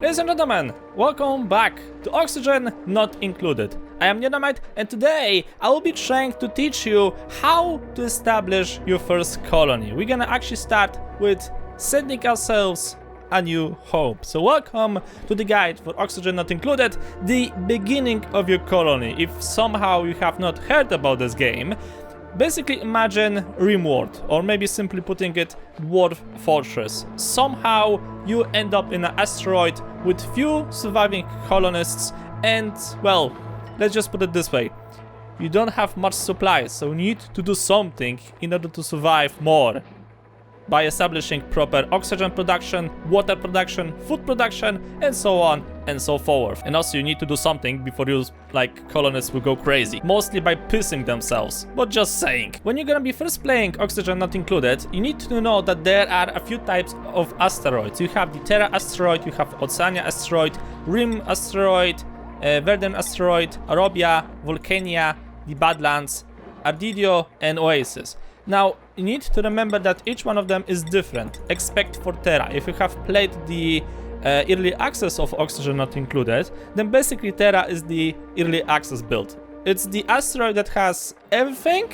Ladies and gentlemen, welcome back to Oxygen Not Included. I am Neodyinamite, and today I will be trying to teach you how to establish your first colony. We're gonna actually start with sending ourselves a new home. So welcome to the guide for Oxygen Not Included, the beginning of your colony. If somehow you have not heard about this game, basically imagine RimWorld, or maybe simply putting it, Dwarf Fortress. Somehow you end up in an asteroid with few surviving colonists and, well, let's just put it this way. You don't have much supplies, so you need to do something in order to survive more. By establishing proper oxygen production, water production, food production, and so on and so forth. And also you need to do something before you, colonists will go crazy. Mostly by pissing themselves, but just saying. When you're gonna be first playing Oxygen Not Included, you need to know that there are a few types of asteroids. You have the Terra asteroid, you have Oceania asteroid, Rim asteroid, Verdun asteroid, Arabia, Volcania, the Badlands, Ardidio, and Oasis. Now, you need to remember that each one of them is different, except for Terra. If you have played the early access of Oxygen Not Included, then basically Terra is the early access build. It's the asteroid that has everything,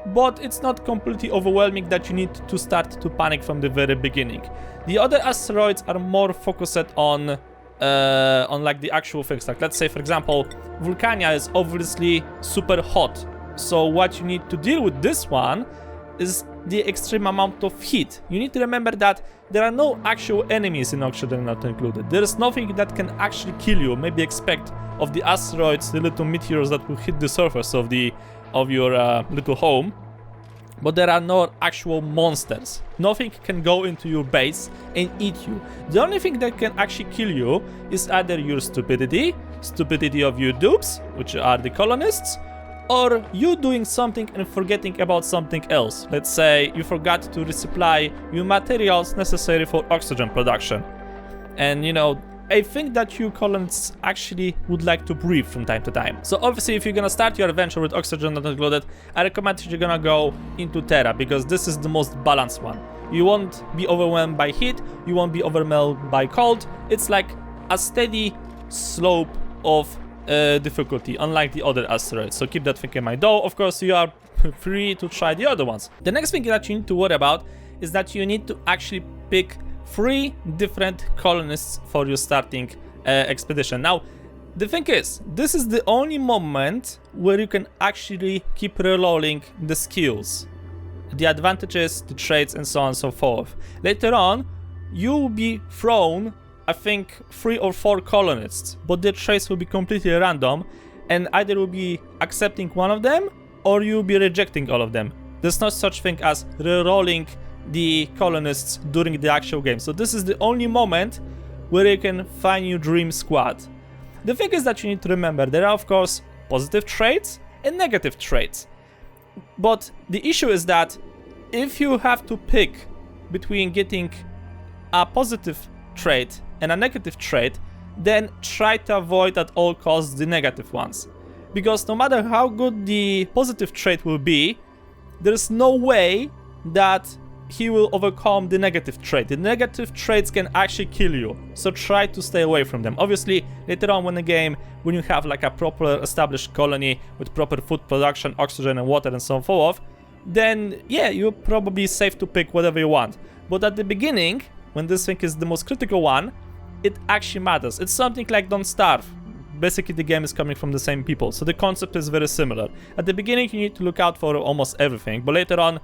but it's not completely overwhelming that you need to start to panic from the very beginning. The other asteroids are more focused on the actual things. Like, let's say, for example, Vulcania is obviously super hot. So what you need to deal with this one is the extreme amount of heat. You need to remember that there are no actual enemies in Oxygen Not Included. There is nothing that can actually kill you. Maybe expect of the asteroids, the little meteors that will hit the surface of your little home. But there are no actual monsters. Nothing can go into your base and eat you. The only thing that can actually kill you is either your stupidity of your dupes, which are the colonists, or you doing something and forgetting about something else. Let's say you forgot to resupply your materials necessary for oxygen production. And I think that you colonists actually would like to breathe from time to time. So obviously if you're gonna start your adventure with Oxygen Not Included, I recommend that you're gonna go into Terra, because this is the most balanced one. You won't be overwhelmed by heat, you won't be overwhelmed by cold. It's like a steady slope of difficulty, unlike the other asteroids. So keep that thing in mind. Though, of course, you are free to try the other ones. The next thing that you need to worry about is that you need to actually pick 3 different colonists for your starting expedition. Now, the thing is, this is the only moment where you can actually keep rerolling the skills, the advantages, the traits, and so on and so forth. Later on, you will be thrown, I think, 3 or 4 colonists, but their traits will be completely random, and either you'll be accepting one of them or you'll be rejecting all of them. There's no such thing as rerolling the colonists during the actual game. So this is the only moment where you can find your dream squad. The thing is that you need to remember, there are of course positive traits and negative traits. But the issue is that if you have to pick between getting a positive trait and a negative trait, then try to avoid at all costs the negative ones. Because no matter how good the positive trait will be, there's no way that he will overcome the negative trait. The negative traits can actually kill you, so try to stay away from them. Obviously, later on in the game, when you have like a proper established colony with proper food production, oxygen and water and so forth, then yeah, you're probably safe to pick whatever you want. But at the beginning, when this thing is the most critical one, it actually matters. It's something like Don't Starve. Basically, the game is coming from the same people, so the concept is very similar. At the beginning, you need to look out for almost everything, but later on,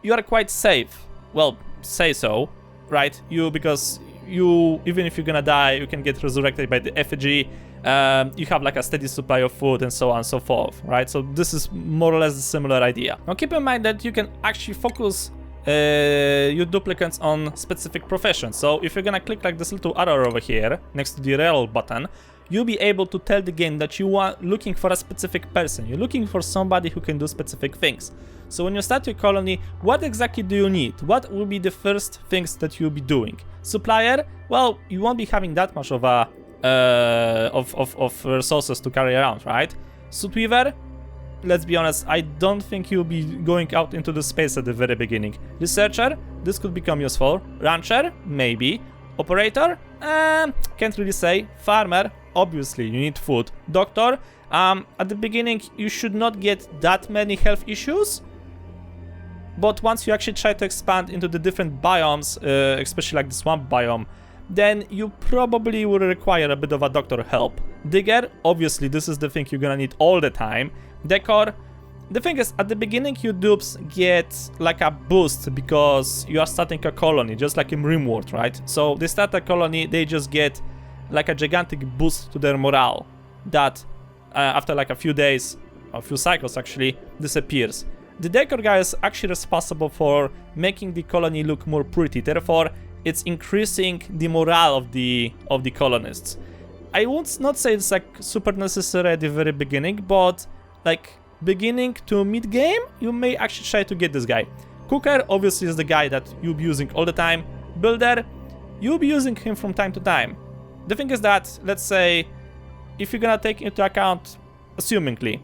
you are quite safe. Well, say so, right? Because even if you're gonna die, you can get resurrected by the effigy. You have like a steady supply of food and so on and so forth, right? So this is more or less a similar idea. Now keep in mind that you can actually focus your duplicates on specific professions. So if you're gonna click like this little arrow over here next to the rel button, you'll be able to tell the game that you are looking for a specific person. You're looking for somebody who can do specific things. So when you start your colony, what exactly do you need? What will be the first things that you'll be doing? Supplier? Well, you won't be having that much of a of resources to carry around, right? Suit weaver? Let's be honest, I don't think you'll be going out into the space at the very beginning. Researcher? This could become useful. Rancher? Maybe. Operator? Can't really say. Farmer? Obviously, you need food. Doctor? At the beginning, you should not get that many health issues. But once you actually try to expand into the different biomes, especially like the swamp biome, then you probably will require a bit of a doctor help. Digger? Obviously, this is the thing you're gonna need all the time. Decor? The thing is, at the beginning, you dupes get like a boost because you are starting a colony, just like in Rimworld, right? So they start a colony, they just get like a gigantic boost to their morale that after like a few days, a few cycles actually, disappears. The decor guy is actually responsible for making the colony look more pretty, therefore it's increasing the morale of the colonists. I would not say it's like super necessary at the very beginning, but like beginning to mid game, you may actually try to get this guy. Cooker obviously is the guy that you'll be using all the time. Builder, you'll be using him from time to time. The thing is that, let's say, if you're gonna take into account, assumingly,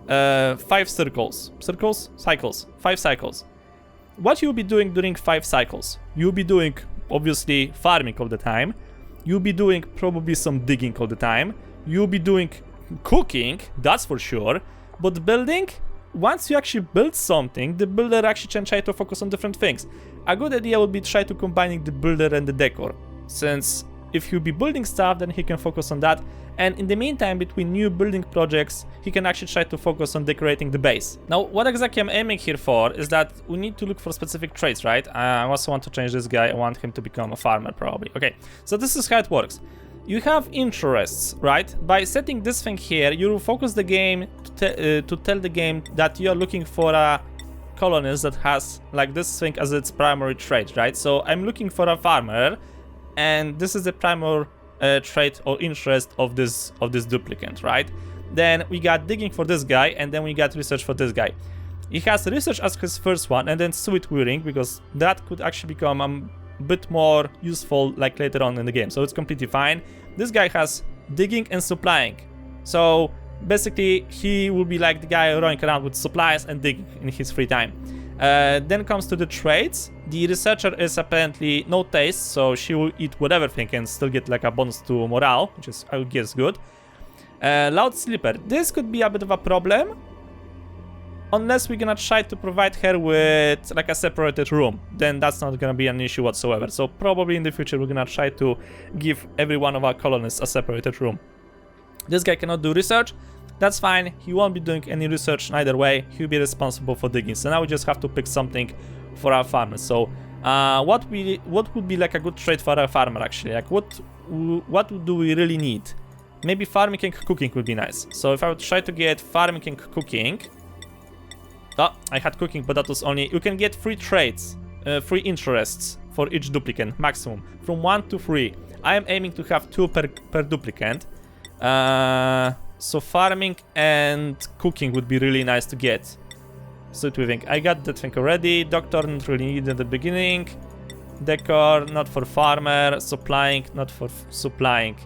5 cycles. What you'll be doing during 5 cycles? You'll be doing, obviously, farming all the time. You'll be doing probably some digging all the time. You'll be doing cooking, that's for sure. But building, once you actually build something, the builder actually can try to focus on different things. A good idea would be try to combining the builder and the decor, since if he'll be building stuff, then he can focus on that. And in the meantime, between new building projects, he can actually try to focus on decorating the base. Now, what exactly I'm aiming here for is that we need to look for specific traits, right? I also want to change this guy. I want him to become a farmer, probably. Okay, so this is how it works. You have interests, right? By setting this thing here, you will focus the game to tell the game that you are looking for a colonist that has like this thing as its primary trait, right? So I'm looking for a farmer, and this is the primary trait or interest of this duplicant, right? Then we got digging for this guy, and then we got research for this guy. He has research as his first one, and then sweet wearing, because that could actually become a bit more useful like later on in the game, so it's completely fine. This guy has digging and supplying, so basically he will be like the guy running around with supplies and digging in his free time. Then comes to the traits. The researcher is apparently no taste, so she will eat whatever thing and still get like a bonus to morale, which is, I guess, good. Loud sleeper. This could be a bit of a problem unless we're gonna try to provide her with like a separated room. Then that's not gonna be an issue whatsoever. So probably in the future we're gonna try to give every one of our colonists a separated room. This guy cannot do research. That's fine, he won't be doing any research neither way, he'll be responsible for digging. So now we just have to pick something for our farmer. So what would be like a good trait for our farmer actually? Like what do we really need? Maybe farming and cooking would be nice. So if I would try to get farming and cooking... Oh, I had cooking, but that was only... You can get 3 traits, 3 interests for each duplicant, maximum. From 1 to 3. I am aiming to have 2 per duplicant. So farming and cooking would be really nice to get. Sweet weaving, I got that thing already. Doctor, not really needed at the beginning. Decor, not for farmer. Supplying, not for supplying.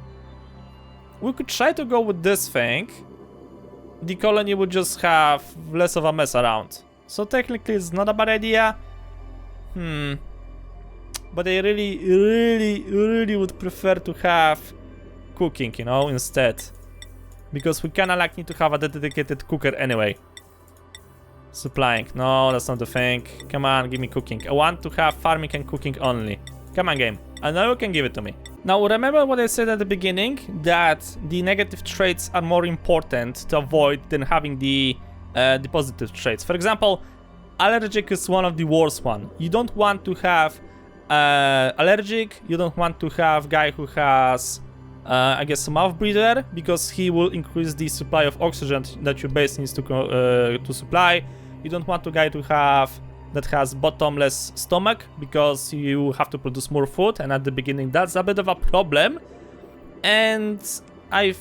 We could try to go with this thing. The colony would just have less of a mess around. So technically it's not a bad idea. But I really would prefer to have cooking, you know, instead. Because we kinda like need to have a dedicated cooker anyway. Supplying, no, that's not the thing. Come on, give me cooking. I want to have farming and cooking only. Come on, game. I know you can give it to me. Now, remember what I said at the beginning? That the negative traits are more important to avoid than having the positive traits. For example, allergic is one of the worst one. You don't want to have allergic. You don't want to have guy who has... I guess a mouth breather, because he will increase the supply of oxygen that your base needs to supply. You don't want a guy to have that has bottomless stomach, because you have to produce more food, and at the beginning that's a bit of a problem. And I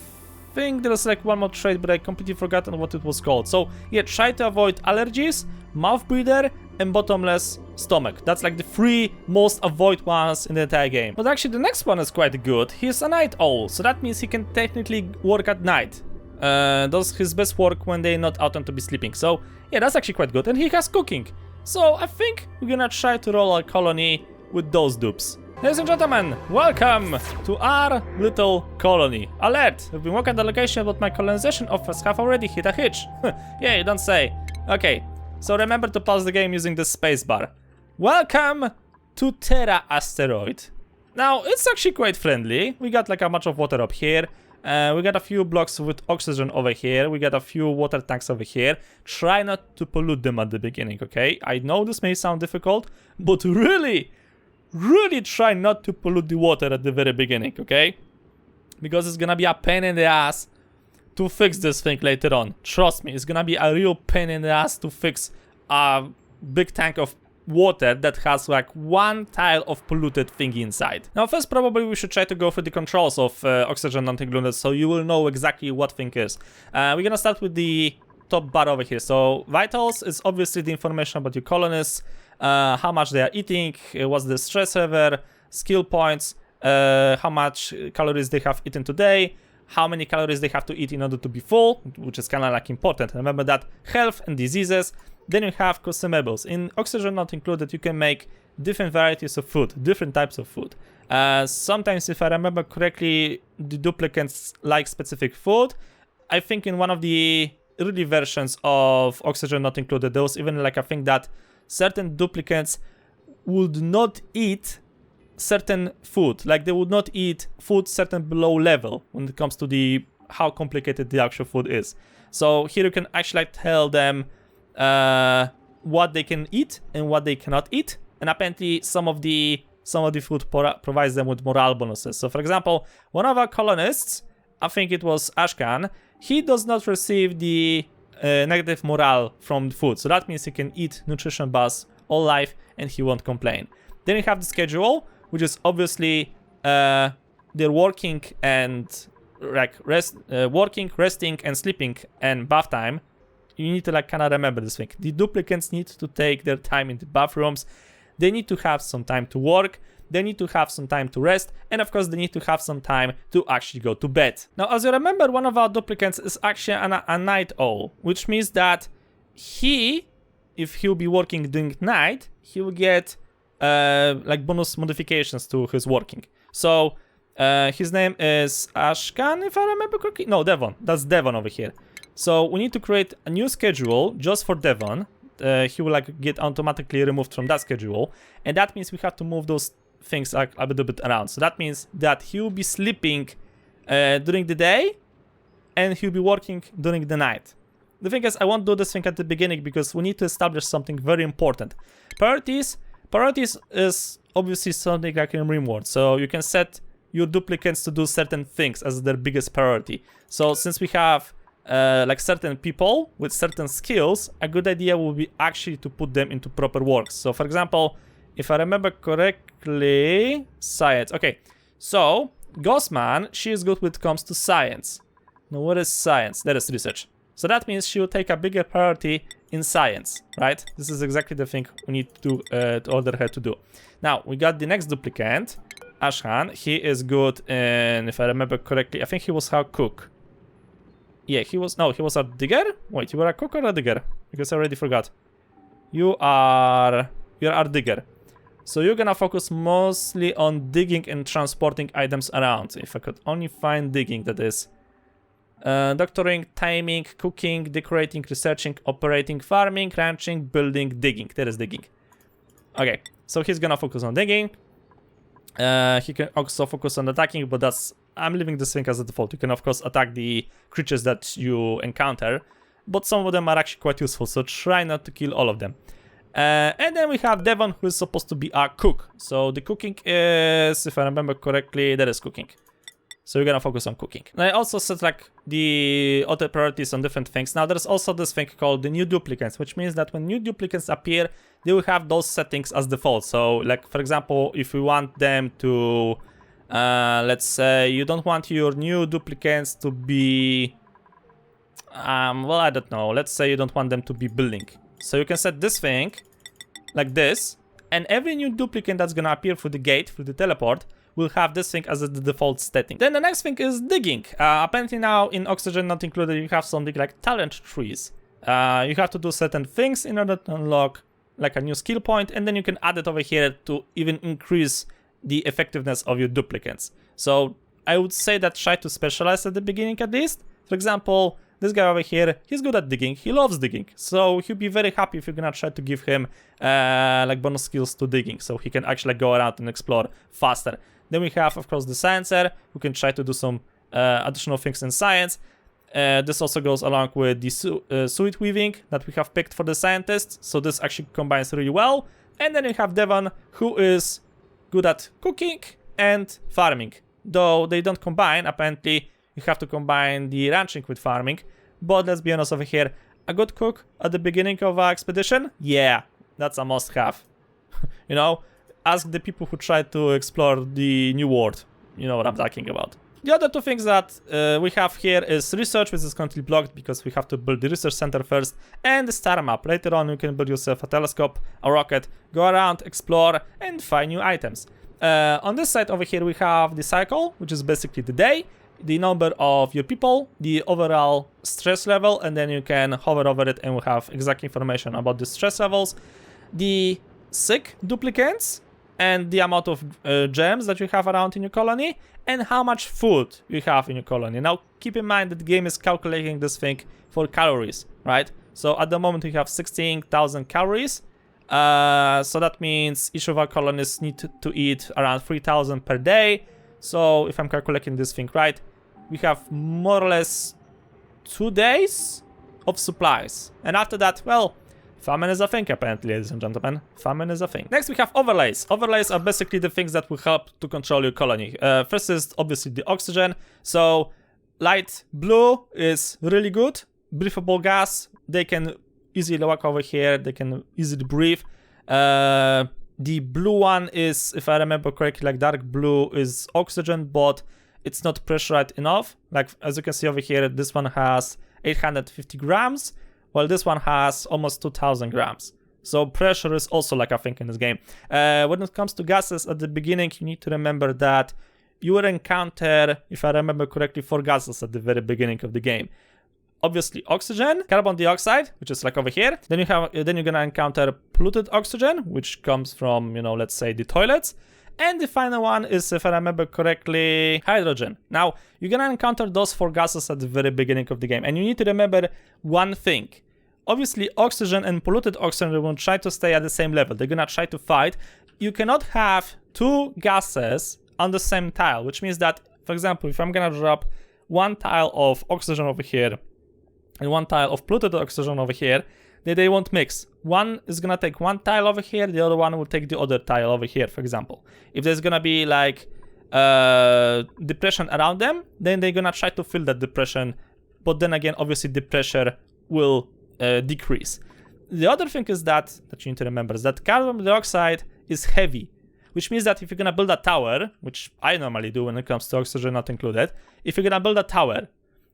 think there's like one more trait, but I completely forgotten what it was called. So yeah, try to avoid allergies, mouth breather, and bottomless stomach. That's like the 3 most avoid ones in the entire game. But actually the next one is quite good. He's a night owl, so that means he can technically work at night. Does his best work when they're not out and to be sleeping. So yeah, that's actually quite good. And he has cooking. So I think we're gonna try to roll our colony with those dupes. Ladies and gentlemen, welcome to our little colony. Alert! We've been working on the location, but my colonization offers have already hit a hitch. Yeah, you don't say. Okay, so remember to pause the game using the spacebar. Welcome to Terra asteroid. Now, it's actually quite friendly. We got like a bunch of water up here. We got a few blocks with oxygen over here. We got a few water tanks over here. Try not to pollute them at the beginning, okay? I know this may sound difficult, but really try not to pollute the water at the very beginning, okay? Because it's gonna be a pain in the ass to fix this thing later on. Trust me, it's gonna be a real pain in the ass to fix a big tank of water that has like one tile of polluted thing inside. Now first probably we should try to go through the controls of oxygen not included, so you will know exactly what thing is. We're gonna start with the top bar over here. So vitals is obviously the information about your colonists, how much they are eating, what's the stress level, skill points, how much calories they have eaten today, how many calories they have to eat in order to be full, which is kind of like important. Remember that. Health and diseases. Then you have consumables. In oxygen not included, you can make different varieties of food, different types of food. Sometimes, if I remember correctly, the duplicants like specific food. I think in one of the early versions of oxygen not included, there was even like a thing that certain duplicants would not eat certain food. Like they would not eat food certain below level when it comes to the how complicated the actual food is. So here you can actually like tell them what they can eat and what they cannot eat, and apparently some of the food provides them with morale bonuses. So for example, one of our colonists, I think it was Ashkan, he does not receive the negative morale from food, so that means he can eat nutrition bars all life and he won't complain. Then you have the schedule, which is obviously their working and like working, resting and sleeping and bath time. You need to like kind of remember this thing. The duplicants need to take their time in the bathrooms. They need to have some time to work. They need to have some time to rest. And of course, they need to have some time to actually go to bed. Now, as you remember, one of our duplicants is actually a night owl, which means that if he'll be working during night, he will get like bonus modifications to his working. So his name is Ashkan, if I remember correctly. No, Devon. That's Devon over here. So we need to create a new schedule just for Devon. He will like get automatically removed from that schedule, and that means we have to move those things like a little bit around. So that means that he will be sleeping during the day, and he'll be working during the night. The thing is, I won't do this thing at the beginning because we need to establish something very important. Priorities is obviously something like in reward. So you can set your duplicants to do certain things as their biggest priority. So since we have like certain people with certain skills, a good idea will be actually to put them into proper works. So for example, if I remember correctly, science. Okay, so Ghostman, she is good when it comes to science. Now what is science? That is research. So that means she will take a bigger priority in science, right? This is exactly the thing we need to order her to do. Now we got the next duplicant, Ashhan. He is good in, if I remember correctly, I think he was our cook. Yeah, he was a digger? Wait, you were a cook or a digger? Because I already forgot. You're our digger. So you're gonna focus mostly on digging and transporting items around. If I could only find digging, that is. Doctoring, timing, cooking, decorating, researching, operating, farming, ranching, building, digging. That is digging. Okay, so he's gonna focus on digging. He can also focus on attacking, but I'm leaving this thing as a default. You can of course attack the creatures that you encounter, but some of them are actually quite useful, so try not to kill all of them. And then we have Devon, who is supposed to be our cook. So the cooking is, if I remember correctly, that is cooking. So you're gonna focus on cooking. And I also set like the other priorities on different things. Now there's also this thing called the new duplicants, which means that when new duplicants appear, they will have those settings as default. So like for example, if we want them to, let's say you don't want your new duplicants to be, well, I don't know. Let's say you don't want them to be building. So you can set this thing like this, and every new duplicant that's gonna appear through the gate, through the teleport, will have this thing as the default setting. Then the next thing is digging. Apparently now in Oxygen Not Included, you have something like talent trees. You have to do certain things in order to unlock like a new skill point, and then you can add it over here to even increase the effectiveness of your duplicates. So I would say that try to specialize at the beginning at least. For example, this guy over here, he's good at digging, he loves digging. So he'll be very happy if you're gonna try to give him like bonus skills to digging, so he can actually go around and explore faster. Then we have, of course, the sciencer, who can try to do some additional things in science. This also goes along with the suit weaving that we have picked for the scientists, so this actually combines really well. And then you have Devon, who is good at cooking and farming. Though they don't combine, apparently you have to combine the ranching with farming. But let's be honest over here, a good cook at the beginning of an expedition? Yeah, that's a must-have. You know, ask the people who try to explore the new world. You know what I'm talking about. The other two things that we have here is research, which is currently blocked because we have to build the research center first, and the star map. Later on, you can build yourself a telescope, a rocket, go around, explore, and find new items. On this side over here, we have the cycle, which is basically the day, the number of your people, the overall stress level, and then you can hover over it and we have exact information about the stress levels, the sick duplicates, and the amount of gems that you have around in your colony, and how much food you have in your colony. Now, keep in mind that the game is calculating this thing for calories, right? So at the moment, we have 16,000 calories. So that means each of our colonists need to eat around 3,000 per day. So if I'm calculating this thing right, we have more or less 2 days of supplies. And after that, well, famine is a thing, apparently, ladies and gentlemen. Famine is a thing. Next, we have overlays. Overlays are basically the things that will help to control your colony. First is obviously the oxygen. So light blue is really good. Breathable gas, they can easily walk over here. They can easily breathe. The blue one is, if I remember correctly, like dark blue is oxygen, but it's not pressurized enough. Like, as you can see over here, this one has 850 grams. Well, this one has almost 2,000 grams. So pressure is also like a thing in this game. When it comes to gases at the beginning, you need to remember that you will encounter, if I remember correctly, 4 gases at the very beginning of the game. Obviously oxygen, carbon dioxide, which is like over here. Then you're gonna encounter polluted oxygen, which comes from, you know, let's say the toilets. And the final one is, if I remember correctly, hydrogen. Now, you're gonna encounter those 4 gases at the very beginning of the game. And you need to remember one thing. Obviously, oxygen and polluted oxygen will try to stay at the same level. They're gonna try to fight. You cannot have 2 gases on the same tile, which means that, for example, if I'm gonna drop 1 tile of oxygen over here and 1 tile of polluted oxygen over here, they won't mix. One is gonna take 1 tile over here, the other one will take the other tile over here, for example. If there's gonna be like depression around them, then they're gonna try to fill that depression, but then again, obviously the pressure will decrease. The other thing is that you need to remember is that carbon dioxide is heavy, which means that if you're gonna build a tower, which I normally do when it comes to oxygen not included, if you're gonna build a tower,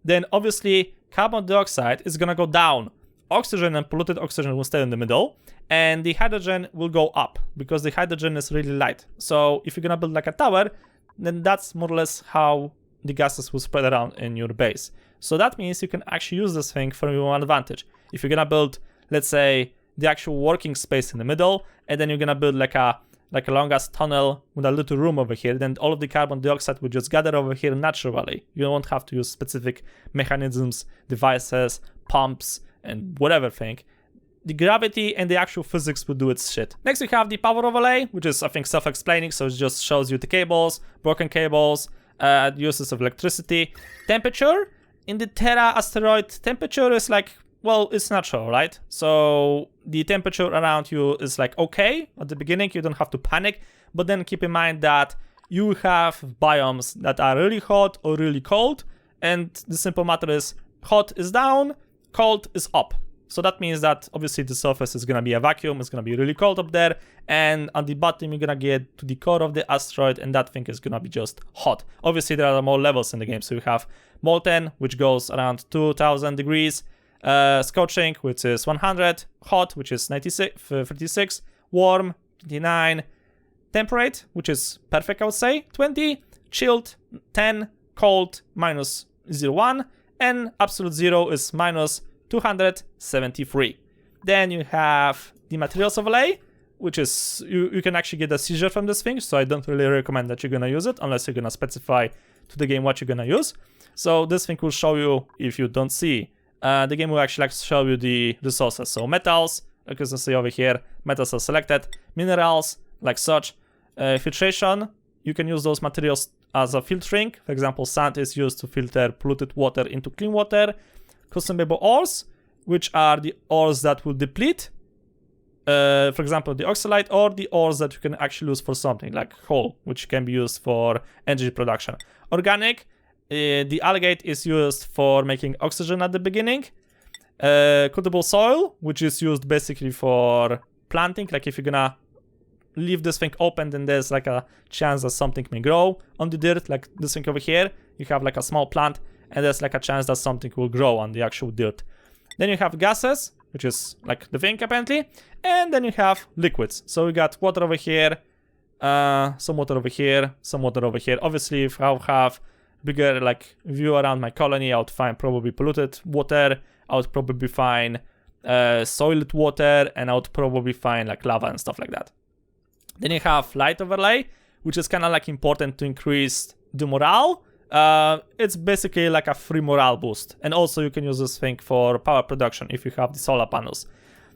then obviously carbon dioxide is gonna go down. Oxygen and polluted oxygen will stay in the middle, and the hydrogen will go up because the hydrogen is really light. So if you're gonna build like a tower, then that's more or less how the gases will spread around in your base. So that means you can actually use this thing for your own advantage. If you're gonna build, let's say, the actual working space in the middle, and then you're gonna build like a long-ass tunnel with a little room over here, then all of the carbon dioxide will just gather over here naturally. You won't have to use specific mechanisms, devices, pumps, and whatever thing. The gravity and the actual physics will do its shit. Next we have the power overlay, which is, I think, self-explaining, so it just shows you the cables, broken cables, uses of electricity. Temperature, in the Terra asteroid, temperature is like, well, it's natural, right? So the temperature around you is like okay at the beginning, you don't have to panic, but then keep in mind that you have biomes that are really hot or really cold, and the simple matter is hot is down, cold is up. So that means that obviously the surface is gonna be a vacuum, it's gonna be really cold up there, and on the bottom you're gonna get to the core of the asteroid, and that thing is gonna be just hot. Obviously there are more levels in the game, so you have molten, which goes around 2000 degrees, scorching, which is 100, hot, which is 36, warm, 29, temperate, which is perfect, I would say, 20, chilled, 10, cold, minus 0.1, and absolute 0 is minus 273. Then you have the materials overlay, which is, you can actually get a seizure from this thing, so I don't really recommend that you're gonna use it unless you're gonna specify to the game what you're gonna use. So this thing will show you, if you don't see, the game will actually like show you the resources. So metals, like you can see over here, metals are selected, minerals, like such. Filtration, you can use those materials as a filtering. For example, sand is used to filter polluted water into clean water. Consumable ores, which are the ores that will deplete. For example, the oxalite, or the ores that you can actually use for something like coal, which can be used for energy production. Organic, the algate is used for making oxygen at the beginning. Cuttable soil, which is used basically for planting. Like if you're gonna leave this thing open, then there's like a chance that something may grow on the dirt. Like this thing over here, you have like a small plant, and there's like a chance that something will grow on the actual dirt. Then you have gases, which is like the thing apparently, and then you have liquids. So we got water over here, some water over here, some water over here. Obviously, if I have bigger like view around my colony, I would find probably polluted water. I would probably find soiled water, and I would probably find like lava and stuff like that. Then you have light overlay, which is kind of like important to increase the morale. It's basically like a free morale boost. And also you can use this thing for power production if you have the solar panels.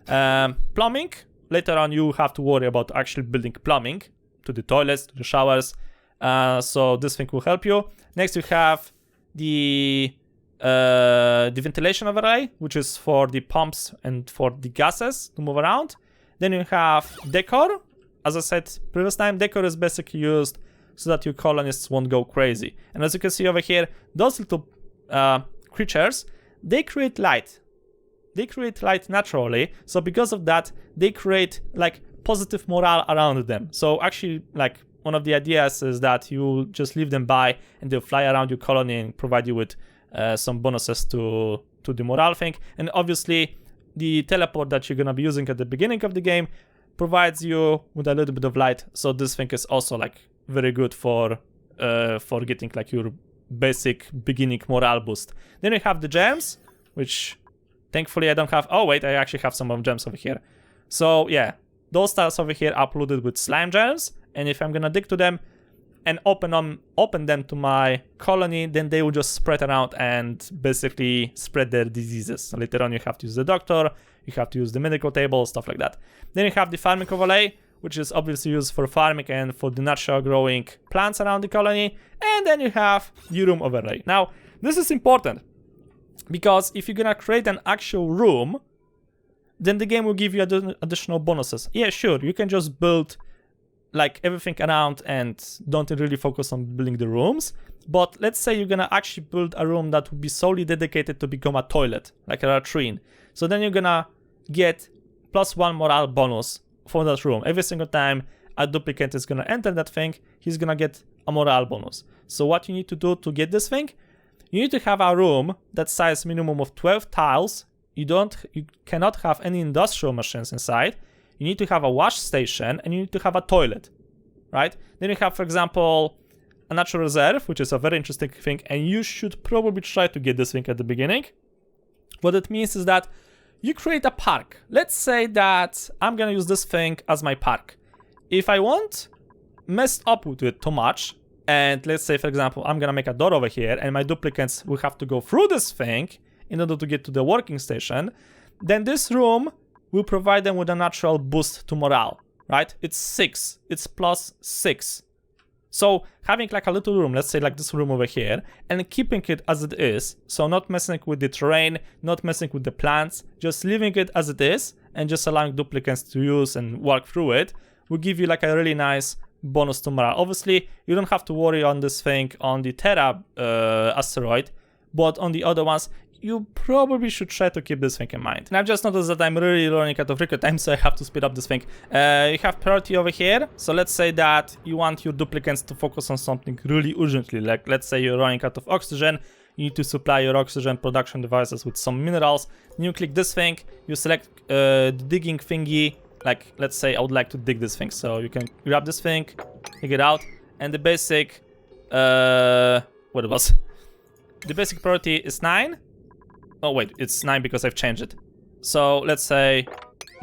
Plumbing, later on you have to worry about actually building plumbing to the toilets, to the showers. So this thing will help you. Next you have the ventilation overlay, which is for the pumps and for the gases to move around. Then you have decor. As I said previous time, decor is basically used so that your colonists won't go crazy. And as you can see over here, those little creatures, they create light. They create light naturally. So because of that, they create like positive morale around them. So actually, like one of the ideas is that you just leave them by and they'll fly around your colony and provide you with some bonuses to the morale thing. And obviously, the teleport that you're gonna be using at the beginning of the game provides you with a little bit of light. So this thing is also like very good for getting like your basic beginning morale boost. Then you have the gems, which thankfully I don't have. Oh wait, I actually have some of gems over here. So yeah, those tiles over here are uploaded with slime gems, and if I'm gonna dig to them and open them to my colony, then they will just spread around and basically spread their diseases. So later on you have to use the doctor, you have to use the medical table, stuff like that. Then you have the farming overlay, which is obviously used for farming and for the natural growing plants around the colony. And then you have the room overlay. Now, this is important because if you're gonna create an actual room, then the game will give you additional bonuses. Yeah, sure, you can just build like everything around and don't really focus on building the rooms. But let's say you're gonna actually build a room that will be solely dedicated to become a toilet, like a latrine. So then you're gonna get +1 morale bonus for that room. Every single time a duplicate is gonna enter that thing, he's gonna get a morale bonus. So what you need to do to get this thing, you need to have a room that size minimum of 12 tiles. You cannot have any industrial machines inside. You need to have a wash station, and you need to have a toilet, right? Then you have, for example, a natural reserve, which is a very interesting thing, and you should probably try to get this thing at the beginning. What it means is that you create a park. Let's say that I'm gonna use this thing as my park. If I won't mess up with it too much, and let's say, for example, I'm gonna make a door over here, and my duplicates will have to go through this thing in order to get to the working station, then this room will provide them with a natural boost to morale, right? It's 6, it's +6. So having like a little room, let's say like this room over here, and keeping it as it is, so not messing with the terrain, not messing with the plants, just leaving it as it is, and just allowing duplicates to use and work through it, will give you like a really nice bonus to morale. Obviously, you don't have to worry on this thing on the Terra asteroid, but on the other ones, you probably should try to keep this thing in mind. And I've just noticed that I'm really running out of record time, so I have to speed up this thing. You have priority over here. So let's say that you want your duplicates to focus on something really urgently. Like let's say you're running out of oxygen. You need to supply your oxygen production devices with some minerals. Then you click this thing. You select the digging thingy. Like let's say I would like to dig this thing. So you can grab this thing, dig it out. And the basic, what it was? The basic priority is 9. Oh wait, it's 9 because I've changed it. So let's say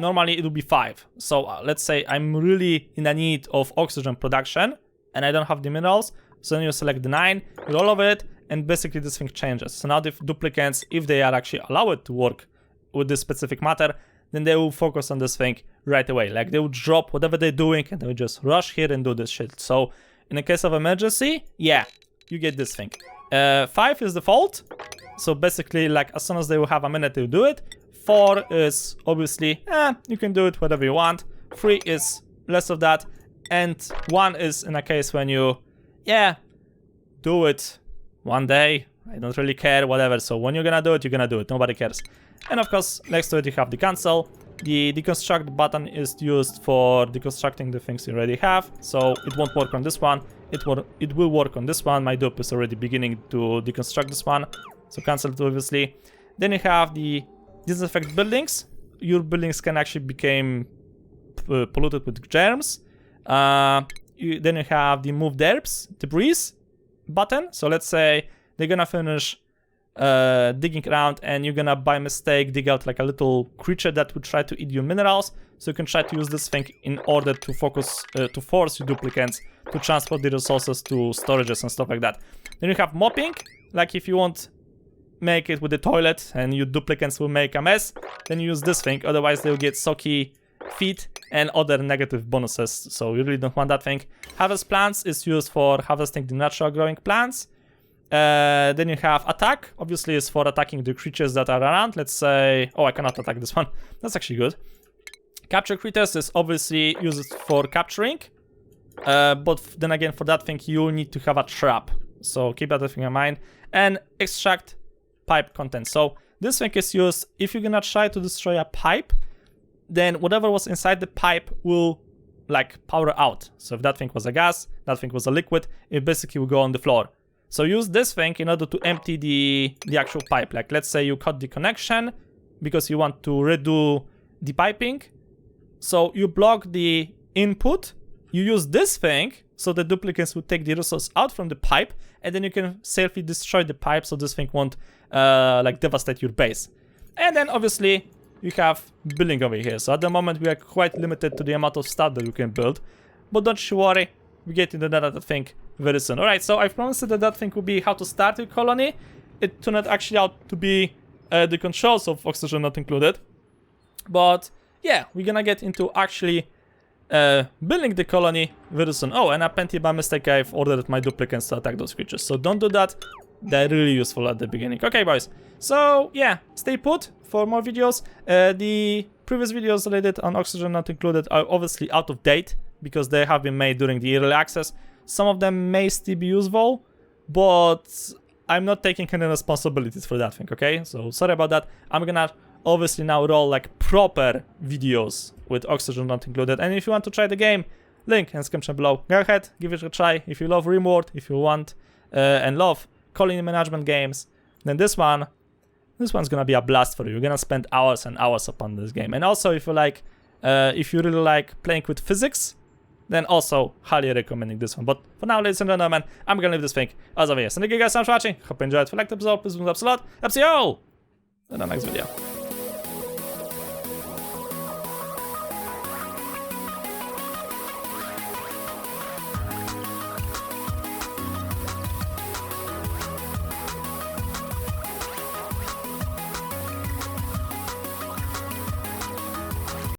normally it will be 5. So let's say I'm really in a need of oxygen production and I don't have the minerals. So then you select the 9, you roll over it, and basically this thing changes. So now the duplicates, if they are actually allowed to work with this specific matter, then they will focus on this thing right away. Like they will drop whatever they're doing and they will just rush here and do this shit. So in the case of emergency, yeah, you get this thing. 5 is default. So basically, like as soon as they will have a minute to do it. 4 is obviously, you can do it whatever you want. 3 is less of that. And 1 is in a case when you, do it one day. I don't really care, whatever. So when you're gonna do it, you're gonna do it. Nobody cares. And of course, next to it, you have the cancel. The deconstruct button is used for deconstructing the things you already have. So it won't work on this one. It will work on this one. My dupe is already beginning to deconstruct this one. So cancel it, obviously. Then you have the disinfect buildings. Your buildings can actually become polluted with germs. Then you have the move debris button. So let's say they're gonna finish digging around and you're gonna by mistake dig out like a little creature that would try to eat your minerals. So you can try to use this thing in order to to force your duplicates to transport the resources to storages and stuff like that. Then you have mopping, like if you want make it with the toilet and your duplicates will make a mess, then you use this thing, otherwise they'll get soggy feet and other negative bonuses, so you really don't want that thing. Harvest plants is used for harvesting the natural growing plants. Then you have attack, obviously is for attacking the creatures that are around. Let's say, I cannot attack this one, that's actually good. Capture critters is obviously used for capturing, but then again for that thing you need to have a trap, so keep that thing in mind. And extract pipe content, so this thing is used if you're gonna try to destroy a pipe, then whatever was inside the pipe will like power out. So if that thing was a gas, that thing was a liquid, it basically will go on the floor. So use this thing in order to empty the actual pipe. Like let's say you cut the connection because you want to redo the piping. So you block the input, you use this thing so the duplicates will take the resource out from the pipe, and then you can safely destroy the pipe so this thing won't like devastate your base. And then obviously you have building over here. So at the moment we are quite limited to the amount of stuff that you can build, but don't you worry, we get into that thing very soon. Alright, so I promised that thing would be how to start your colony. It turned out actually out to be the controls of oxygen not included. But yeah, we're gonna get into actually building the colony very soon. Oh, and apparently by mistake I've ordered my duplicates to attack those creatures, so don't do that. They're really useful at the beginning. Okay, boys. So yeah, stay put for more videos. The previous videos that I did on oxygen not included are obviously out of date because they have been made during the early access. Some of them may still be useful, but I'm not taking any responsibilities for that thing, okay? So sorry about that. I'm gonna obviously now roll like proper videos with oxygen not included. And if you want to try the game, link in the description below. Go ahead, give it a try. If you love Rimworld, if you want and love colony management games, then this one's gonna be a blast for you. You're gonna spend hours and hours upon this game. And also if you like, if you really like playing with physics, then also highly recommending this one. But for now, ladies and gentlemen, I'm gonna leave this thing as of here. So thank you guys so much for watching. Hope you enjoyed. If you liked the episode, please thumbs up a lot. I'll see you all in the next video.